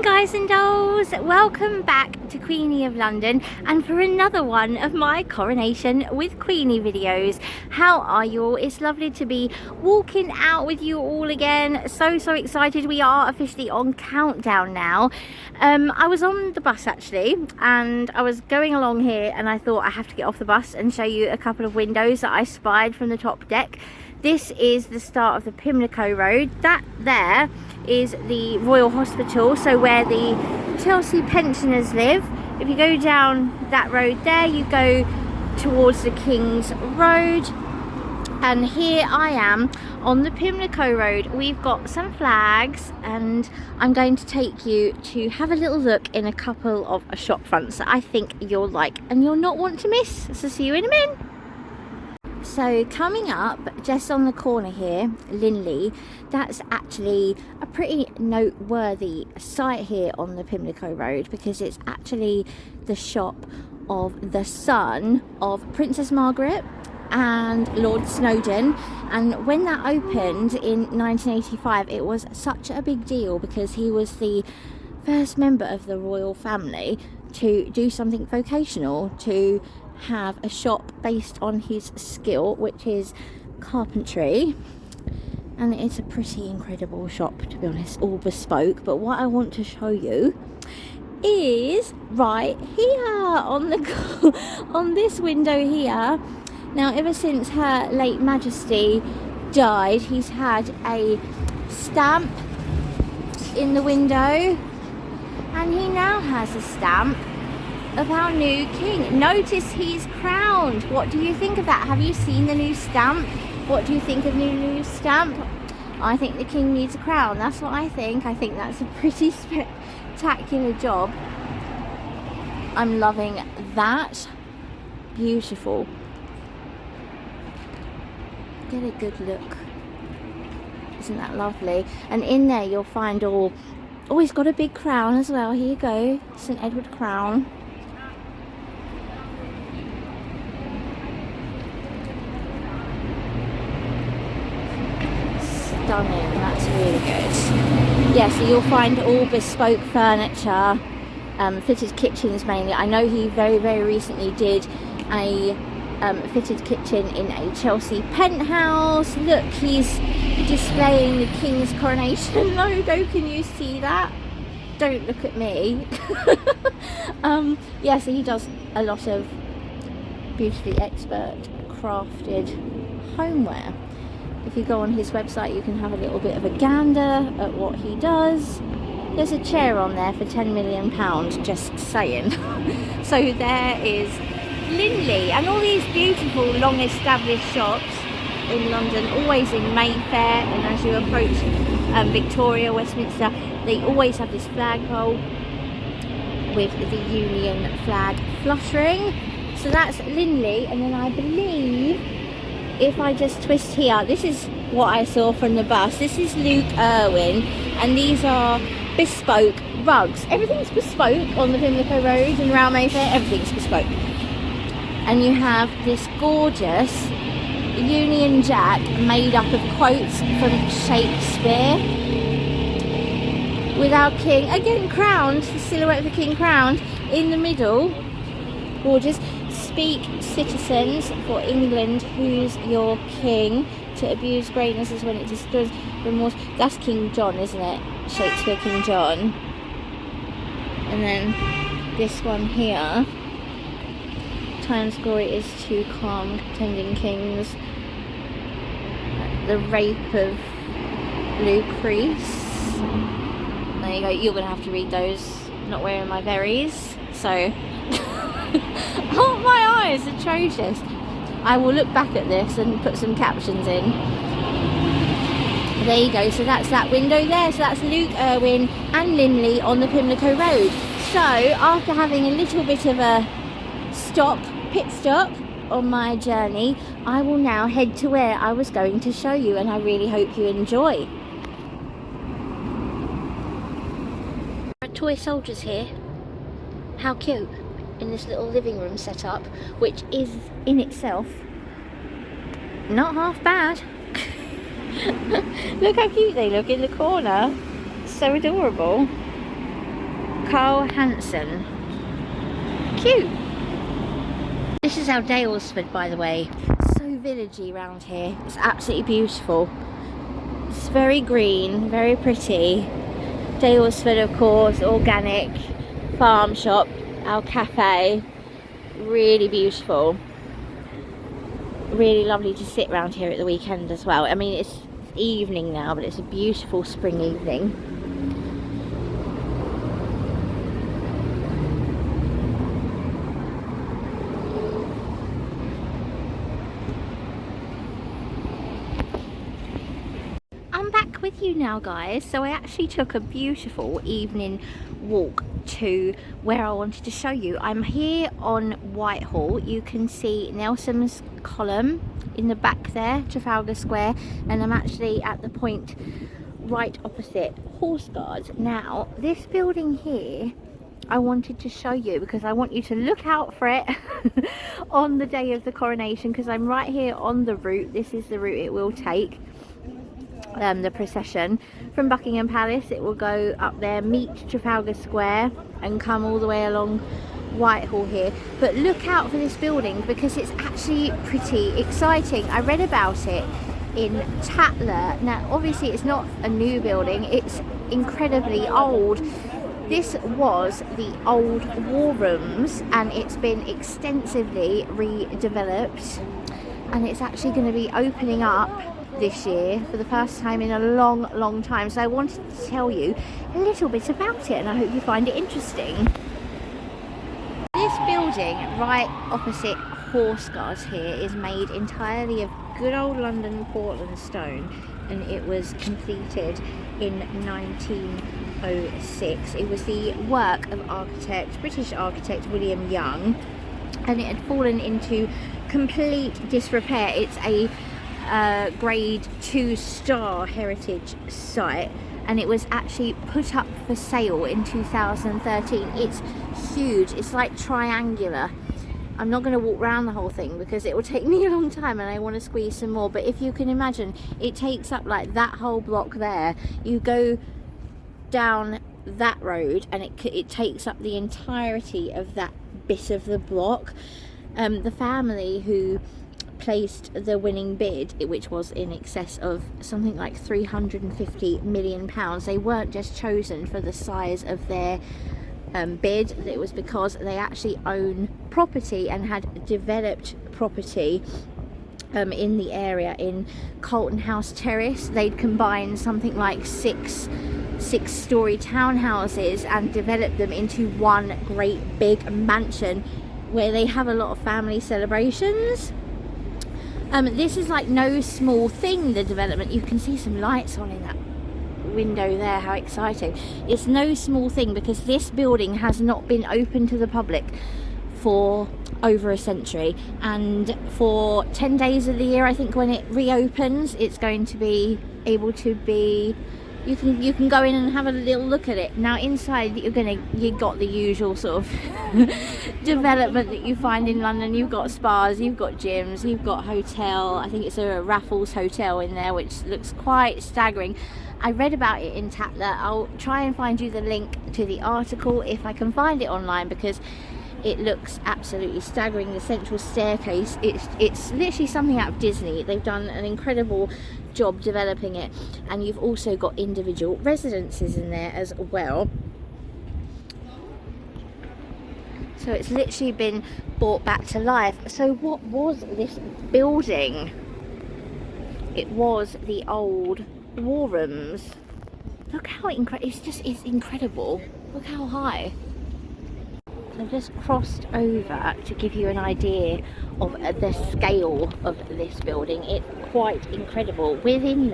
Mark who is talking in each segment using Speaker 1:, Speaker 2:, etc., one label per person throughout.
Speaker 1: morning, guys and dolls. Welcome back to Queenie of London and for another one of my Coronation with Queenie videos. How are you all? It's lovely to be walking out with you all again. So excited. We are officially on countdown now. I was on the bus actually, and I was going along here and I thought I have to get off the bus and show you a couple of windows that I spied from the top deck. This is the start of the Pimlico Road. That there is the Royal Hospital, so where the Chelsea pensioners live. If you go down that road there, you go towards the King's Road. And here I am on the Pimlico Road. We've got some flags and I'm going to take you to have a little look in a couple of shop fronts that I think you'll like and you'll not want to miss. So see you in a minute. So coming up just on the corner here, Linley, that's actually a pretty noteworthy site here on the Pimlico Road because it's actually the shop of the son of Princess Margaret and Lord Snowdon. And when that opened in 1985, it was such a big deal because he was the first member of the royal family to do something vocational, to have a shop based on his skill, which is carpentry. And it's a pretty incredible shop, to be honest, all bespoke. But what I want to show you is right here on the on this window here. Now, ever since Her Late Majesty died, he's had a stamp in the window, and he now has a stamp of our new king. Notice he's crowned. What do you think of that? Have you seen the new stamp? What do you think of the new stamp? I think the king needs a crown. That's what I think. I think that's a pretty spectacular job. I'm loving that. Beautiful. Get a good look. Isn't that lovely? And in there you'll find all... Oh, he's got a big crown as well. Here you go. St Edward crown. Stunning, that's really good. Yeah, so you'll find all bespoke furniture, fitted kitchens mainly. I know he very recently did a fitted kitchen in a Chelsea penthouse. Look, he's displaying the King's Coronation logo. Can you see that? Don't look at me. Yeah, so he does a lot of beautifully expert crafted homeware. If you go on his website, you can have a little bit of a gander at what he does. There's a chair on there for £10 million, just saying. So there is Linley, and all these beautiful, long established shops in London, always in Mayfair, and as you approach Victoria, Westminster, they always have this flagpole with the Union flag fluttering. So that's Linley, and then I believe if I just twist here, this is what I saw from the bus. This is Luke Irwin, and these are bespoke rugs. Everything's bespoke on the Pimlico Road and around Mayfair, everything's bespoke. And you have this gorgeous Union Jack made up of quotes from Shakespeare with our king, again crowned, the silhouette of the king crowned in the middle. Gorgeous. Speak, citizens, for England, who's your king? To abuse greatness is when it destroys remorse. That's King John, isn't it? Shakespeare, King John. And then this one here. Time's glory is to calm contending kings. The rape of Lucrece. There you go. You're going to have to read those. Not wearing my berries. So... Oh, my eyes, atrocious. I will look back at this and put some captions in. There you go, so that's that window there. So that's Luke Irwin and Linley on the Pimlico Road. So after having a little bit of a pit stop on my journey, I will now head to where I was going to show you, and I really hope you enjoy. Toy soldiers here. How cute. In this little living room setup, which is in itself not half bad. Look how cute they look in the corner. So adorable. Carl Hansen. Cute. This is our Dalesford, by the way. So villagey around here. It's absolutely beautiful. It's very green, very pretty. Dalesford, of course, organic farm shop, our cafe. Really beautiful. Really lovely to sit around here at the weekend as well. I mean, it's evening now, but it's a beautiful spring evening. With you now, guys. So I actually took a beautiful evening walk to where I wanted to show you. I'm here on Whitehall. You can see Nelson's Column in the back there, Trafalgar Square, and I'm actually at the point right opposite Horseguards. Now this building here I wanted to show you because I want you to look out for it on the day of the coronation, because I'm right here on the route. This is the route it will take. The procession from Buckingham Palace. It will go up there, meet Trafalgar Square, and come all the way along Whitehall here. But look out for this building because it's actually pretty exciting. I read about it in Tatler. Now obviously it's not a new building, it's incredibly old. This was the old war rooms and it's been extensively redeveloped, and it's actually going to be opening up this year for the first time in a long time. So I wanted to tell you a little bit about it and I hope you find it interesting. This building right opposite Horseguards here is made entirely of good old London Portland stone, and it was completed in 1906. It was the work of British architect William Young, and it had fallen into complete disrepair. It's a grade 2 star heritage site, and it was actually put up for sale in 2013. It's huge, it's like triangular. I'm not going to walk around the whole thing because it will take me a long time and I want to squeeze some more, but if you can imagine, it takes up like that whole block there. You go down that road and it takes up the entirety of that bit of the block. The family who placed the winning bid, which was in excess of something like £350 million, they weren't just chosen for the size of their bid. It was because they actually own property and had developed property in the area. In Colton House Terrace, they'd combined something like six-story townhouses and developed them into one great big mansion where they have a lot of family celebrations. This is like no small thing, the development. You can see some lights on in that window there, how exciting. It's no small thing because this building has not been open to the public for over a century, and for 10 days of the year, I think, when it reopens, it's going to be able to be, you can go in and have a little look at it. Now inside you got the usual sort of development that you find in London. You've got spas, you've got gyms, you've got hotel. I think it's a Raffles hotel in there, which looks quite staggering. I read about it in Tatler. I'll try and find you the link to the article if I can find it online, because it looks absolutely staggering. The central staircase, it's literally something out of Disney. They've done an incredible job developing it, and you've also got individual residences in there as well. So it's literally been brought back to life. So what was this building? It was the old war rooms. Look how it's incredible. Look how high. I've just crossed over to give you an idea of the scale of this building. It's quite incredible. Within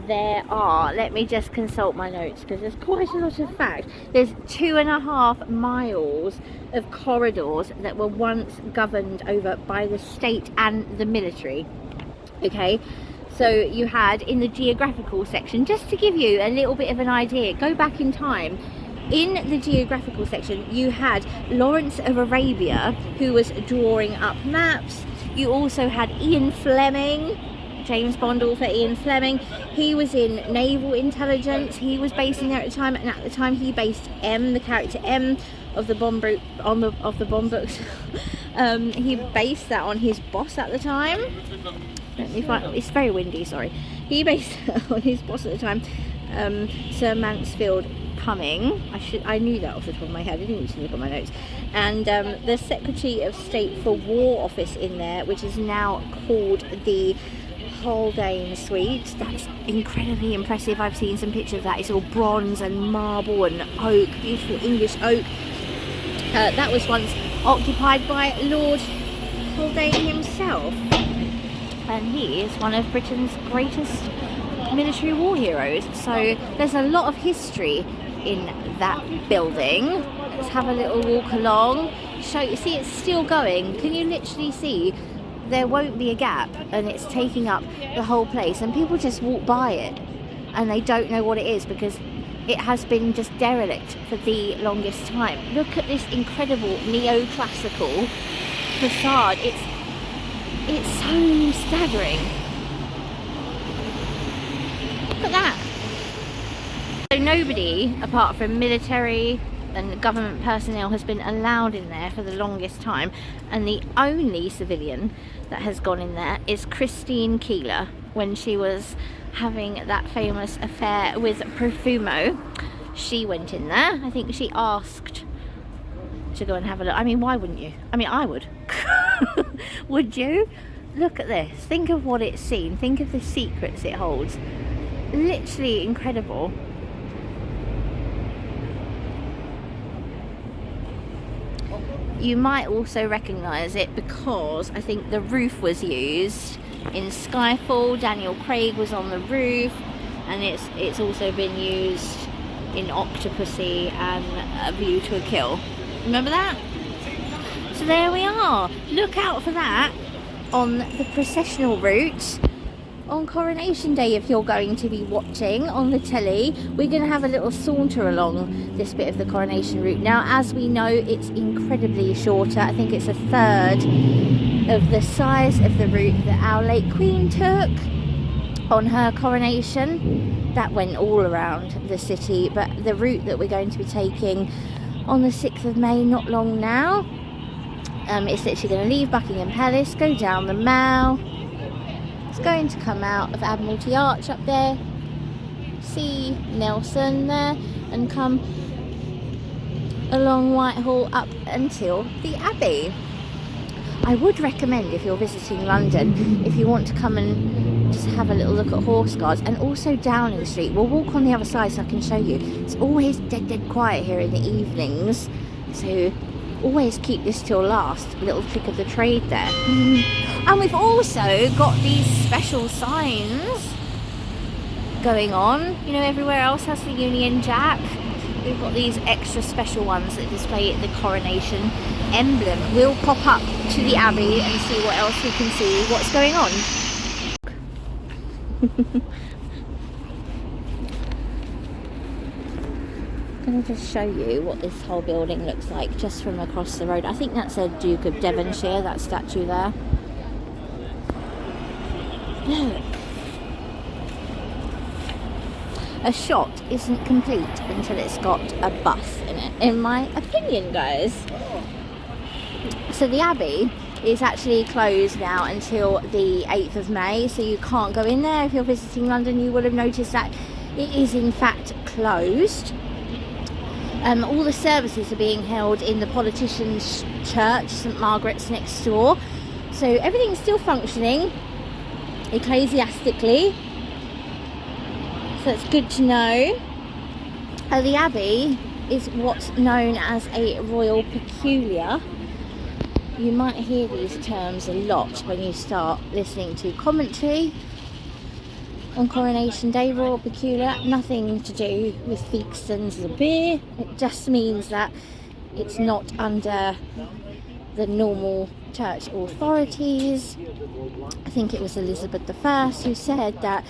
Speaker 1: there are, let me just consult my notes because there's quite a lot of facts. There's 2.5 miles of corridors that were once governed over by the state and the military. Okay, so you had in the geographical section, just to give you a little bit of an idea, go back in time. In the geographical section, you had Lawrence of Arabia, who was drawing up maps. You also had Ian Fleming, James Bond, author Ian Fleming. He was in naval intelligence. He was basing there at the time, and at the time he based M, the character M of the Bond books. He based that on his boss at the time. Let me find, it's very windy, sorry. He based that on his boss at the time, Sir Mansfield Cumming. I knew that off the top of my head. I didn't need to look at my notes. And the Secretary of State for War office in there, which is now called the Haldane Suite. That's incredibly impressive. I've seen some pictures of that. It's all bronze and marble and oak, beautiful English oak. That was once occupied by Lord Haldane himself, and he is one of Britain's greatest military war heroes. So there's a lot of history in that building. Let's have a little walk along. Show you, see it's still going. Can you literally see there won't be a gap, and it's taking up the whole place, and people just walk by it and they don't know what it is because it has been just derelict for the longest time. Look at this incredible neoclassical facade. It's so staggering. Look at that. So nobody apart from military and government personnel has been allowed in there for the longest time, and the only civilian that has gone in there is Christine Keeler when she was having that famous affair with Profumo. She went in there. I think she asked to go and have a look. I mean, why wouldn't you? I mean, I would. Would you? Look at this. Think of what it's seen. Think of the secrets it holds. Literally incredible. You might also recognise it because I think the roof was used in Skyfall. Daniel Craig was on the roof, and it's also been used in Octopussy and A View to a Kill. Remember that? So there we are. Look out for that on the processional route on Coronation Day if you're going to be watching on the telly. We're going to have a little saunter along this bit of the Coronation route. Now, as we know, it's incredibly shorter. I think it's a third of the size of the route that our late Queen took on her coronation. That went all around the city, but the route that we're going to be taking on the 6th of May, not long now, it's literally going to leave Buckingham Palace, go down the Mall. It's going to come out of Admiralty Arch up there, see Nelson there, and come along Whitehall up until the Abbey. I would recommend, if you're visiting London, if you want to come and just have a little look at Horseguards, and also Downing Street. We'll walk on the other side so I can show you. It's always dead quiet here in the evenings, so always keep this till last. A little trick of the trade there. And we've also got these special signs going on. You know, everywhere else has the Union Jack. We've got these extra special ones that display the coronation emblem. We'll pop up to the Abbey and see what else we can see, what's going on. I'm going to just show you what this whole building looks like just from across the road. I think that's a Duke of Devonshire, that statue there. Look. A shot isn't complete until it's got a bus in it, in my opinion, guys. So the Abbey is actually closed now until the 8th of May, so you can't go in there. If you're visiting London, you will have noticed that it is in fact closed. All the services are being held in the Politicians' Church, St Margaret's next door. So everything's still functioning ecclesiastically. So that's good to know. The Abbey is what's known as a royal peculiar. You might hear these terms a lot when you start listening to commentary on Coronation Day. Royal peculiar, nothing to do with Theakston's the beer. It just means that it's not under the normal church authorities. I think it was Elizabeth I who said that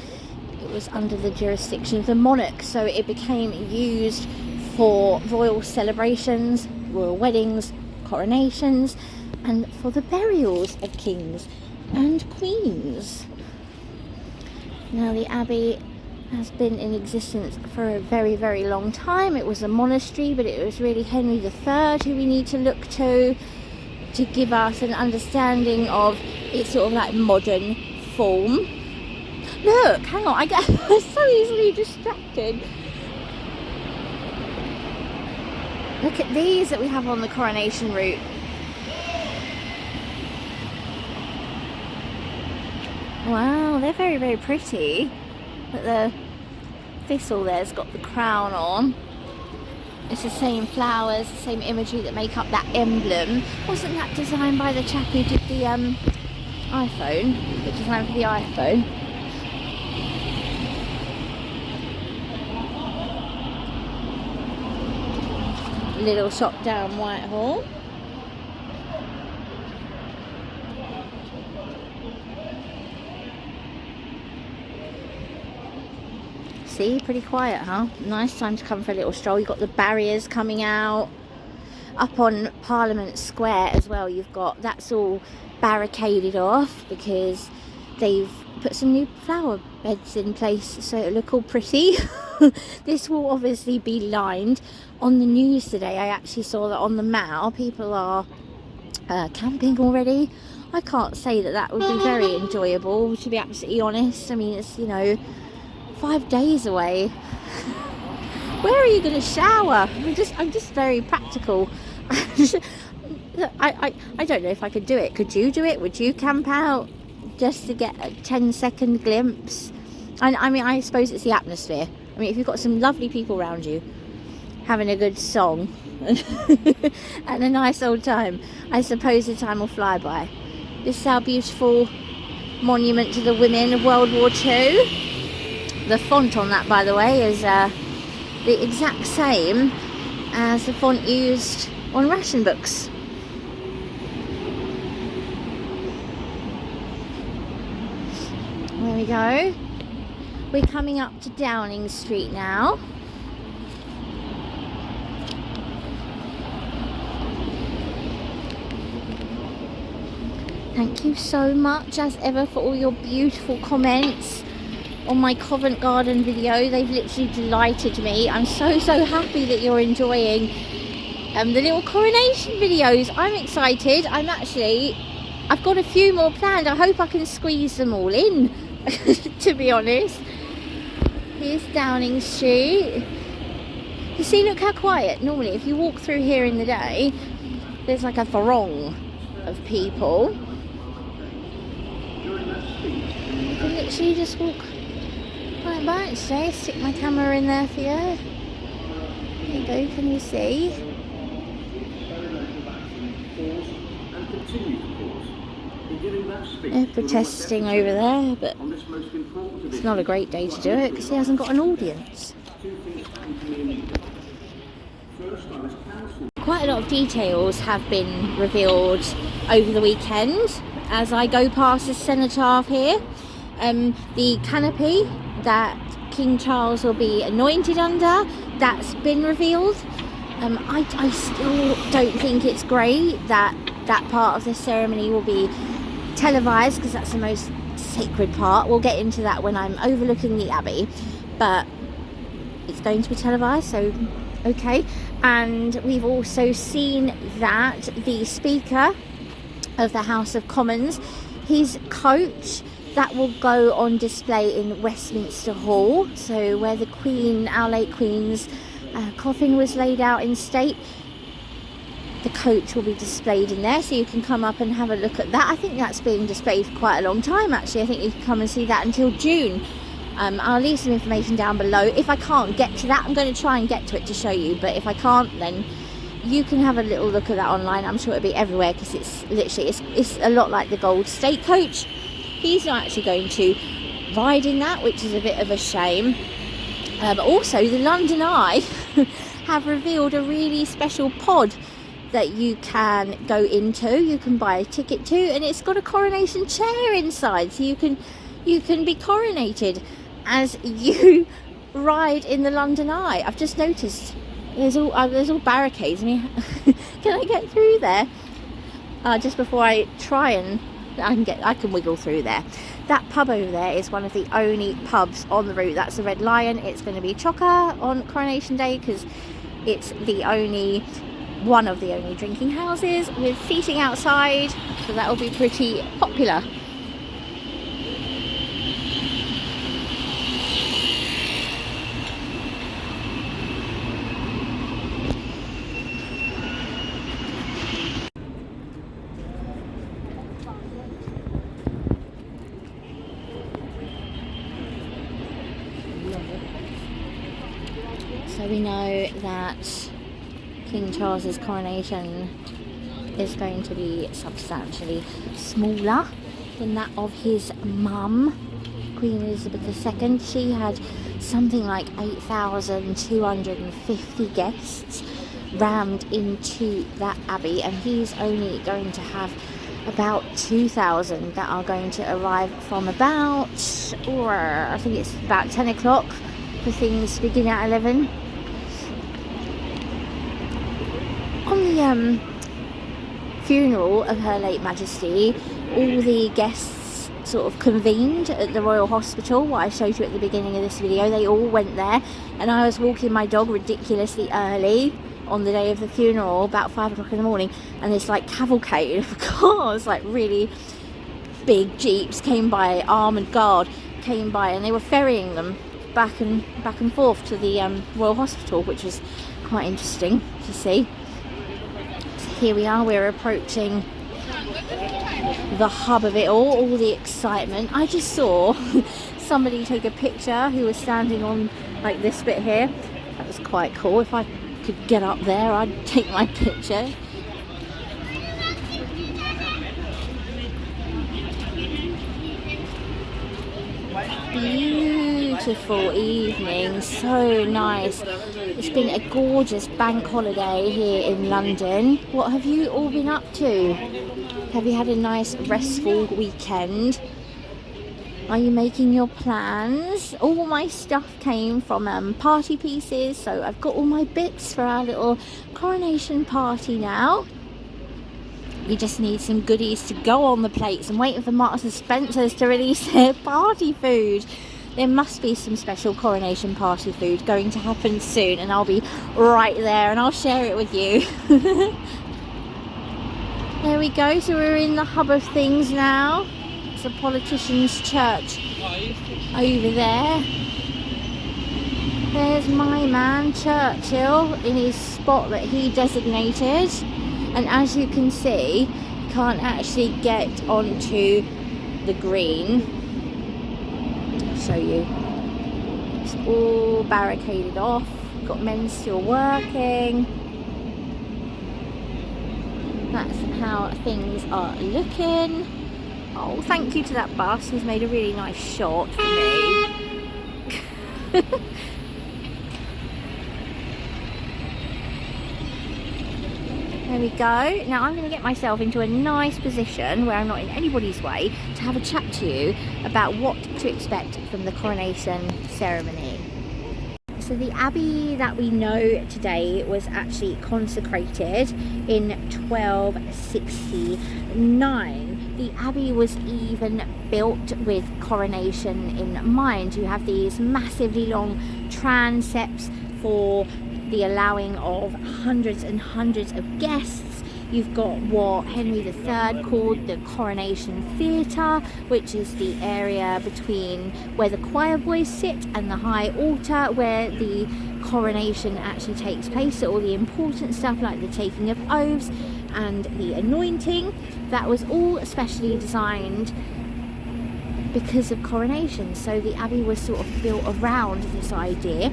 Speaker 1: it was under the jurisdiction of the monarch, so it became used for royal celebrations, royal weddings, coronations, and for the burials of kings and queens. Now the Abbey has been in existence for a very, very long time. It was a monastery, but it was really Henry III who we need to look to give us an understanding of its sort of like modern form. Look, hang on, I get so easily distracted. Look at these that we have on the Coronation route. Wow, they're very, very pretty. But the thistle there's got the crown on. It's the same flowers, the same imagery that make up that emblem. Wasn't that designed by the chap who did the iPhone? The design for the iPhone. Little shop down Whitehall. See, pretty quiet, huh? Nice time to come for a little stroll. You've got the barriers coming out. Up on Parliament Square as well, you've got, that's all barricaded off because they've put some new flower beds in place so it'll look all pretty. This will obviously be lined. On the news today, I actually saw that on the Mall, people are camping already. I can't say that that would be very enjoyable, to be absolutely honest. I mean, it's, you know, 5 days away. Where are you going to shower? I'm just very practical. I don't know if I could do it. Could you do it? Would you camp out just to get a 10-second glimpse? I mean, I suppose it's the atmosphere. I mean, if you've got some lovely people around you having a good song and a nice old time, I suppose the time will fly by. This is our beautiful monument to the women of World War II. The font on that, by the way, is the exact same as the font used on ration books. There we go. We're coming up to Downing Street now. Thank you so much, as ever, for all your beautiful comments on my Covent Garden video. They've literally delighted me. I'm so happy that you're enjoying the little coronation videos. I'm excited. I've got a few more planned. I hope I can squeeze them all in, to be honest. Here's Downing Street. You see, look how quiet. Normally, if you walk through here in the day, there's like a throng of people. You can literally just walk right by it today. Stick my camera in there for you. There you go, can you see? They're protesting over there, but it's not a great day to do it because he hasn't got an audience. Quite a lot of details have been revealed over the weekend as I go past the cenotaph here. The canopy that King Charles will be anointed under, that's been revealed. I still don't think it's great that that part of the ceremony will be televised because that's the most sacred part. We'll get into that when I'm overlooking the Abbey, but it's going to be televised, so okay. And we've also seen that the Speaker of the House of Commons, his coach, that will go on display in Westminster Hall, so where the Queen, our late Queen's coffin was laid out in state. The coach will be displayed in there, so you can come up and have a look at that. I think that's being displayed for quite a long time, actually. I think you can come and see that until June. I'll leave some information down below. If I can't get to that, I'm going to try and get to it to show you, but if I can't, then you can have a little look at that online. I'm sure it'll be everywhere because it's literally, it's a lot like the Gold State coach. He's not actually going to ride in that, which is a bit of a shame. But also, the London Eye have revealed a really special pod that you can go into. You can buy a ticket to, and it's got a coronation chair inside, so you can be coronated as you ride in the London Eye. I've just noticed there's all barricades. I mean, can I get through there? Just before I try and I can wiggle through there. That pub over there is one of the only pubs on the route. That's the Red Lion. It's going to be chocker on Coronation Day because it's one of the only drinking houses with seating outside, so that will be pretty popular. So we know that King Charles's coronation is going to be substantially smaller than that of his mum, Queen Elizabeth II. She had something like 8,250 guests rammed into that abbey, and he's only going to have about 2,000 that are going to arrive from about, or I think it's about 10 o'clock for things begin at 11. On the funeral of Her Late Majesty, all the guests sort of convened at the Royal Hospital, what I showed you at the beginning of this video. They all went there, and I was walking my dog ridiculously early on the day of the funeral, about 5 o'clock in the morning, and this like cavalcade of cars, like really big jeeps came by, armoured guard came by, and they were ferrying them back and forth to the Royal Hospital, which was quite interesting to see. Here we are, we're approaching the hub of it all the excitement. I just saw somebody take a picture who was standing on like this bit here. That was quite cool. If I could get up there, I'd take my picture. Beautiful evening, so nice. It's been a gorgeous bank holiday here in London. What have you all been up to? Have you had a nice restful weekend? Are you making your plans? All my stuff came from Party Pieces, so I've got all my bits for our little coronation party now. We just need some goodies to go on the plates. I'm waiting for Marks and Spencer's to release their party food. There must be some special coronation party food going to happen soon, and I'll be right there and I'll share it with you. There we go, so we're in the hub of things now. It's a politician's church over there. There's my man Churchill in his spot that he designated. And as you can see, you can't actually get onto the green. I'll show you. It's all barricaded off. Got men still working. That's how things are looking. Oh, thank you to that bus who's made a really nice shot for me. There we go. Now I'm going to get myself into a nice position where I'm not in anybody's way to have a chat to you about what to expect from the coronation ceremony. So the abbey that we know today was actually consecrated in 1269. The abbey was even built with coronation in mind. You have these massively long transepts for the allowing of hundreds and hundreds of guests. You've got what Henry III called the Coronation Theatre, which is the area between where the choir boys sit and the high altar where the coronation actually takes place. So all the important stuff like the taking of oaths and the anointing, that was all specially designed because of coronation. So the abbey was sort of built around this idea.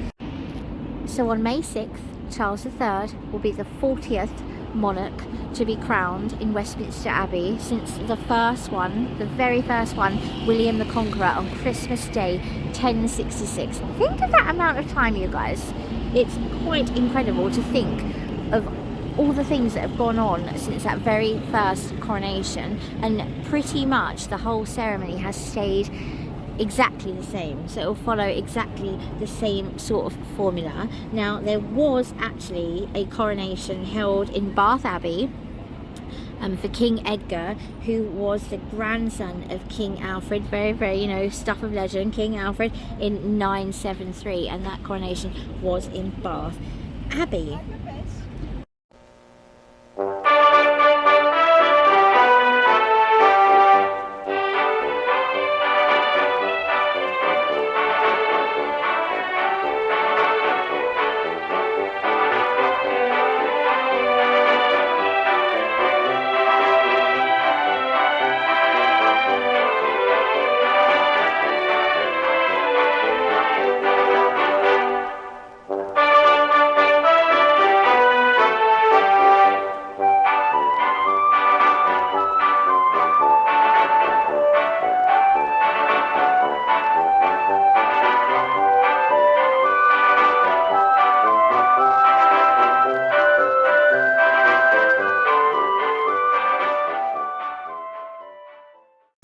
Speaker 1: So on May 6th, Charles III will be the 40th monarch to be crowned in Wrstminster Abbey since the first one, the very first one, William the Conqueror, on Christmas Day 1066. Think of that amount of time, you guys. It's quite incredible to think of all the things that have gone on since that very first coronation, and pretty much the whole ceremony has stayed exactly the same, so it will follow exactly the same sort of formula. Now there was actually a coronation held in Bath Abbey for King Edgar, who was the grandson of King Alfred, very, very, you know, stuff of legend, King Alfred, in 973, and that coronation was in Bath Abbey.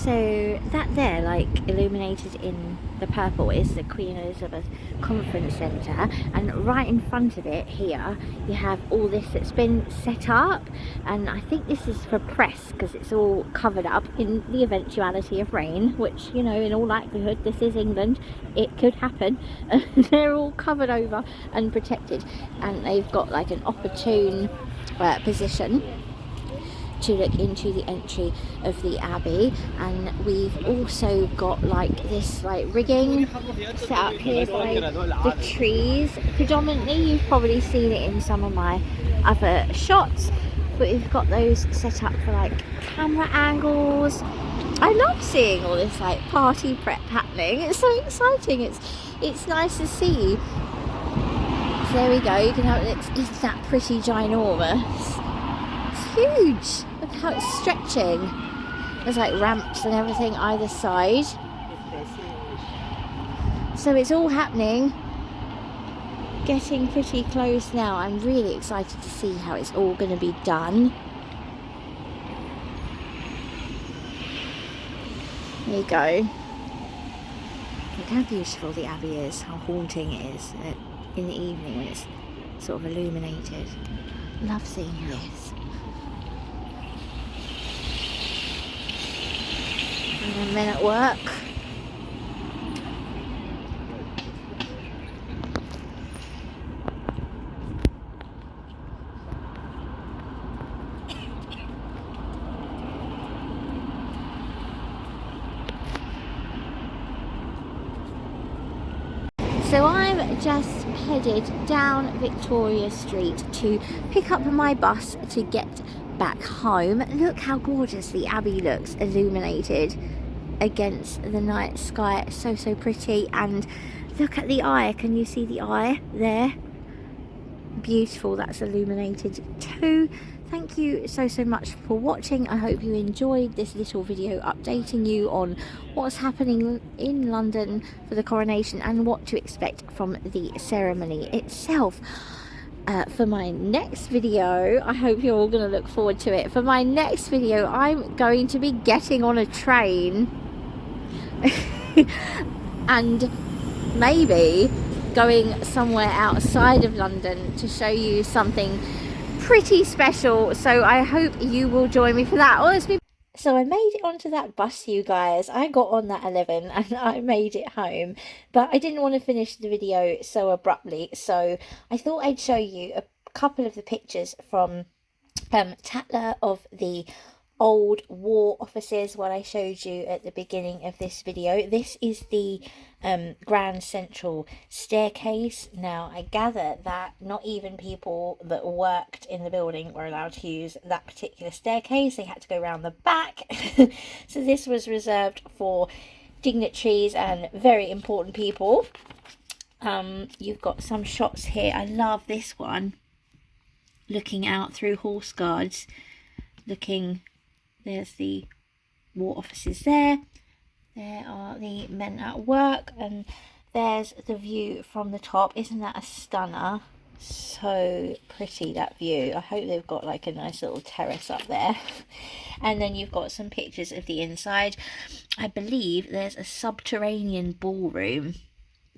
Speaker 1: So that there, like illuminated in the purple, is the Queen Elizabeth Conference Centre, and right in front of it here you have all this that's been set up, and I think this is for press because it's all covered up in the eventuality of rain, which, you know, in all likelihood, this is England, it could happen. They're all covered over and protected, and they've got like an opportune position to look into the entry of the abbey. And we've also got like this like rigging set up here by the trees predominantly. You've probably seen it in some of my other shots, but we've got those set up for like camera angles. I love seeing all this like party prep happening. It's so exciting. It's nice to see. So there we go, you can have it. It's that pretty ginormous. Huge. Look how it's stretching. There's like ramps and everything either side. So it's all happening. Getting pretty close now. I'm really excited to see how it's all going to be done. There you go. Look how beautiful the abbey is, how haunting it is in the evening when it's sort of illuminated. Love seeing this. And men at work. So I'm just headed down Victoria Street to pick up my bus to get back home. Look how gorgeous the abbey looks illuminated against the night sky. So pretty. And look at the eye. Can you see the eye there? Beautiful. That's illuminated too. Thank you so much for watching. I hope you enjoyed this little video updating you on what's happening in London for the coronation and what to expect from the ceremony itself. For my next video, I hope you're all going to look forward to it. For my next video, I'm going to be getting on a train and maybe going somewhere outside of London to show you something pretty special. So I hope you will join me for that. So I made it onto that bus, you guys. I got on that 11 and I made it home, but I didn't want to finish the video so abruptly, so I thought I'd show you a couple of the pictures from Tatler of the old war offices, what I showed you at the beginning of this video. This is the Grand Central staircase. Now I gather that not even people that worked in the building were allowed to use that particular staircase. They had to go around the back. So this was reserved for dignitaries and very important people. You've got some shots here. I love this one, looking out through Horseguards, there's the war offices there. There are the men at work, and there's the view from the top. Isn't that a stunner? So pretty, that view. I hope they've got like a nice little terrace up there. And then you've got some pictures of the inside. I believe there's a subterranean ballroom.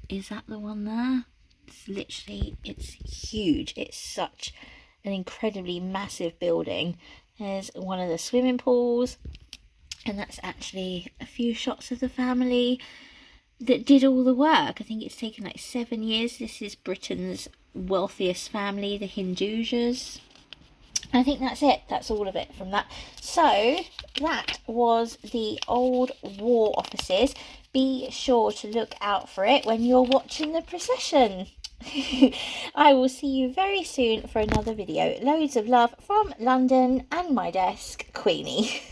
Speaker 1: Is that the one there? It's literally, it's huge. It's such an incredibly massive building. There's one of the swimming pools, and that's actually a few shots of the family that did all the work. I think it's taken like 7 years. This is Britain's wealthiest family, the Hindujas. I think that's it. That's all of it from that. So that was the old war offices. Be sure to look out for it when you're watching the procession. I will see you very soon for another video. Loads of love from London and my desk, Queenie.